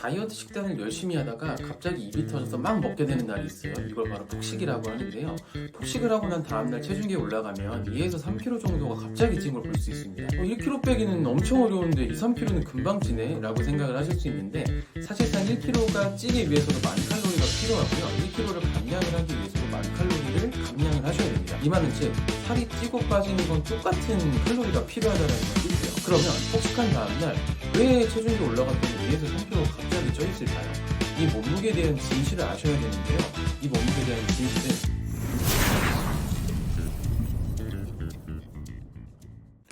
다이어트 식단을 열심히 하다가 갑자기 입이 터져서 막 먹게 되는 날이 있어요. 이걸 바로 폭식이라고 하는데요. 폭식을 하고 난 다음날 체중이 올라가면 2에서 3kg 정도가 갑자기 찐 걸 볼 수 있습니다. 1kg 빼기는 엄청 어려운데 2, 3kg는 금방 찌네 라고 생각을 하실 수 있는데, 사실상 1kg가 찌기 위해서도 많은 칼로리가 필요하고요. 1kg를 감량을 하기 위해서도 많은 칼로리를 감량을 하셔야 됩니다. 이 말은 즉 살이 찌고 빠지는 건 똑같은 칼로리가 필요하다는 걸 뜻해요. 그러면 폭식한 다음날 왜 체중이 올라갔더니 2에서 3kg가 갑자기 쪄 있을까요? 이 몸무게에 대한 진실을 아셔야 되는데요. 이 몸무게에 대한 진실은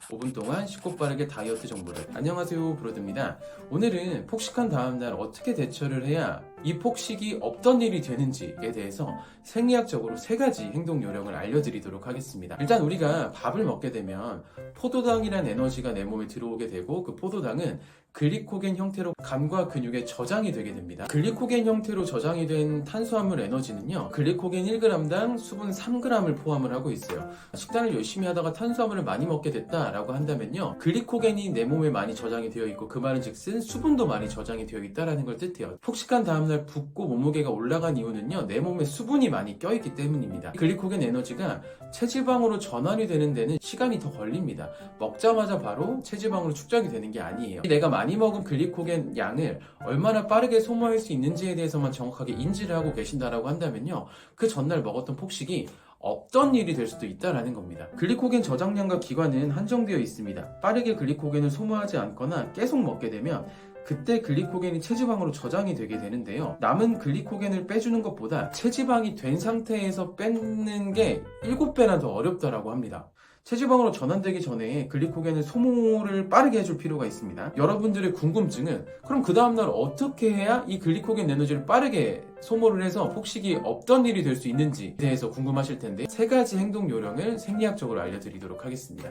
5분 동안 쉽고 빠르게 다이어트 정보를. 안녕하세요, 브로드입니다. 오늘은 폭식한 다음날 어떻게 대처를 해야 이 폭식이 없던 일이 되는지에 대해서 생리학적으로 3가지 행동 요령을 알려드리도록 하겠습니다. 일단 우리가 밥을 먹게 되면 포도당이란 에너지가 내 몸에 들어오게 되고, 그 포도당은 글리코겐 형태로 간과 근육에 저장이 되게 됩니다. 글리코겐 형태로 저장이 된 탄수화물 에너지는요, 글리코겐 1g당 수분 3g을 포함을 하고 있어요. 식단을 열심히 하다가 탄수화물을 많이 먹게 됐다라고 한다면요, 글리코겐이 내 몸에 많이 저장이 되어 있고, 그 말은 즉슨 수분도 많이 저장이 되어 있다는 걸 뜻해요. 폭식한 다음날 붓고 몸무게가 올라간 이유는요, 내 몸에 수분이 많이 껴있기 때문입니다. 글리코겐 에너지가 체지방으로 전환이 되는 데는 시간이 더 걸립니다. 먹자마자 바로 체지방으로 축적이 되는 게 아니에요. 내가 많이 먹은 글리코겐 양을 얼마나 빠르게 소모할 수 있는지에 대해서만 정확하게 인지를 하고 계신다라고 한다면요, 그 전날 먹었던 폭식이 없던 일이 될 수도 있다라는 겁니다. 글리코겐 저장량과 기관은 한정되어 있습니다. 빠르게 글리코겐을 소모하지 않거나 계속 먹게 되면 그때 글리코겐이 체지방으로 저장이 되게 되는데요, 남은 글리코겐을 빼주는 것보다 체지방이 된 상태에서 뺏는 게 7배나 더 어렵다라고 합니다. 체지방으로 전환되기 전에 글리코겐을 소모를 빠르게 해줄 필요가 있습니다. 여러분들의 궁금증은 그럼 그 다음날 어떻게 해야 이 글리코겐 에너지를 빠르게 소모를 해서 폭식이 없던 일이 될 수 있는지에 대해서 궁금하실 텐데, 3가지 행동 요령을 생리학적으로 알려드리도록 하겠습니다.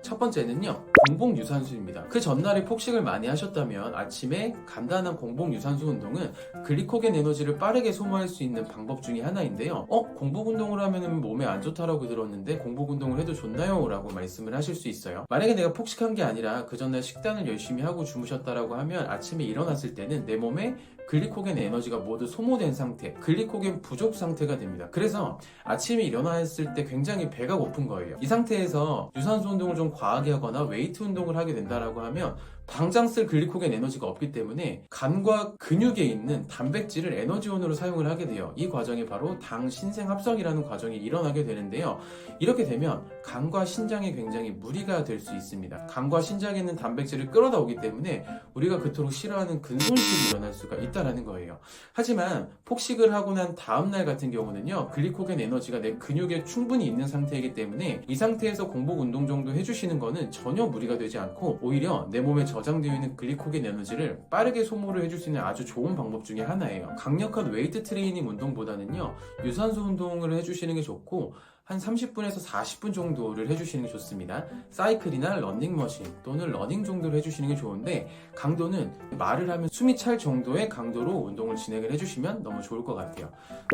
첫 번째는요, 공복유산소입니다. 그 전날에 폭식을 많이 하셨다면 아침에 간단한 공복유산소 운동은 글리코겐 에너지를 빠르게 소모할 수 있는 방법 중에 하나인데요. 공복운동을 하면 몸에 안 좋다라고 들었는데 공복운동을 해도 좋나요? 라고 말씀을 하실 수 있어요. 만약에 내가 폭식한 게 아니라 그 전날 식단을 열심히 하고 주무셨다라고 하면 아침에 일어났을 때는 내 몸에 글리코겐 에너지가 모두 소모된 상태, 글리코겐 부족 상태가 됩니다. 그래서 아침에 일어났을 때 굉장히 배가 고픈 거예요. 이 상태에서 유산소 운동을 좀 과하게 하거나 웨이트 운동을 하게 된다라고 하면 당장 쓸 글리코겐 에너지가 없기 때문에 간과 근육에 있는 단백질을 에너지원으로 사용을 하게 돼요. 이 과정이 바로 당 신생합성이라는 과정이 일어나게 되는데요, 이렇게 되면 간과 신장에 굉장히 무리가 될 수 있습니다. 간과 신장에 있는 단백질을 끌어다 오기 때문에 우리가 그토록 싫어하는 근손실이 일어날 수가 있다는 거예요. 하지만 폭식을 하고 난 다음날 같은 경우는요, 글리코겐 에너지가 내 근육에 충분히 있는 상태이기 때문에 이 상태에서 공복 운동 정도 해주시는 거는 전혀 무리가 되지 않고 오히려 내 몸에 저장되어 있는 글리코겐 에너지를 빠르게 소모를 해줄 수 있는 아주 좋은 방법 중에 하나예요. 강력한 웨이트 트레이닝 운동보다는요, 유산소 운동을 해주시는 게 좋고, 한 30분에서 40분 정도를 해주시는 게 좋습니다. 사이클이나 러닝머신 또는 러닝 정도를 해주시는 게 좋은데, 강도는 말을 하면 숨이 찰 정도의 강도로 운동을 진행을 해주시면 너무 좋을 것 같아요.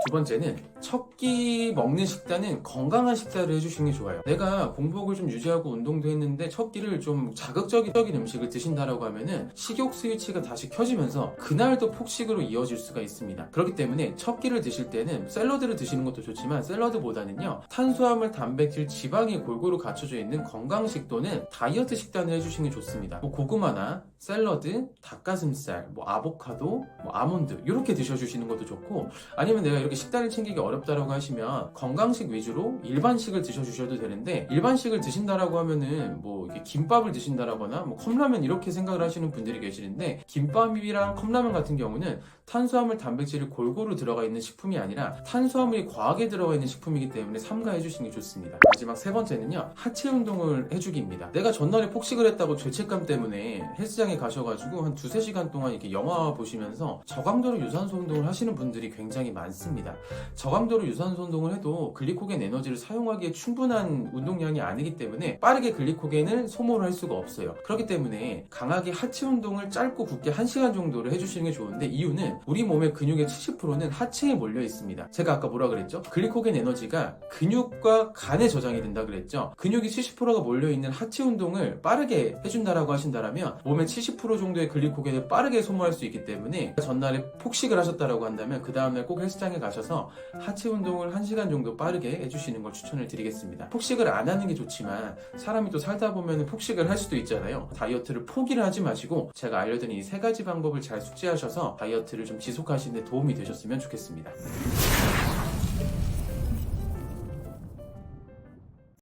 두 번째는 첫 끼 먹는 식단은 건강한 식단을 해주시는 게 좋아요. 내가 공복을 좀 유지하고 운동도 했는데 첫 끼를 좀 자극적인 음식을 드신다라고 하면은 식욕 스위치가 다시 켜지면서 그날도 폭식으로 이어질 수가 있습니다. 그렇기 때문에 첫 끼를 드실 때는 샐러드를 드시는 것도 좋지만 샐러드보다는요, 탄수화물, 단백질, 지방이 골고루 갖춰져 있는 건강식 또는 다이어트 식단을 해주시는 게 좋습니다. 고구마나 샐러드, 닭가슴살, 아보카도, 아몬드 이렇게 드셔주시는 것도 좋고, 아니면 내가 이렇게 식단을 챙기기 어렵다라고 하시면 건강식 위주로 일반식을 드셔주셔도 되는데, 일반식을 드신다라고 하면은 이렇게 김밥을 드신다라거나 컵라면 이렇게 생각을 하시는 분들이 계시는데, 김밥이랑 컵라면 같은 경우는 탄수화물, 단백질이 골고루 들어가 있는 식품이 아니라 탄수화물이 과하게 들어가 있는 식품이기 때문에 삼가해 주시는 게 좋습니다. 마지막 3번째는요, 하체 운동을 해주기입니다. 내가 전날에 폭식을 했다고 죄책감 때문에 헬스장에 가셔가지고 한 2-3시간 동안 이렇게 영화 보시면서 저강도로 유산소 운동을 하시는 분들이 굉장히 많습니다. 저강도로 유산소 운동을 해도 글리코겐 에너지를 사용하기에 충분한 운동량이 아니기 때문에 빠르게 글리코겐을 시간을 소모를 할 수가 없어요. 그렇기 때문에 강하게 하체 운동을 짧고 굵게 1시간 정도를 해주시는 게 좋은데, 이유는 우리 몸의 근육의 70%는 하체에 몰려 있습니다. 제가 아까 뭐라 그랬죠? 글리코겐 에너지가 근육과 간에 저장이 된다 그랬죠? 근육이 70%가 몰려있는 하체 운동을 빠르게 해준다라고 하신다면 몸의 70% 정도의 글리코겐을 빠르게 소모할 수 있기 때문에, 전날에 폭식을 하셨다라고 한다면 그 다음날 꼭 헬스장에 가셔서 하체 운동을 1시간 정도 빠르게 해주시는 걸 추천을 드리겠습니다. 폭식을 안 하는 게 좋지만 사람이 또 살다 보면 폭식을 할 수도 있잖아요. 다이어트를 포기를 하지 마시고 제가 알려드린 이 3가지 방법을 잘 숙지하셔서 다이어트를 좀 지속하시는 데 도움이 되셨으면 좋겠습니다.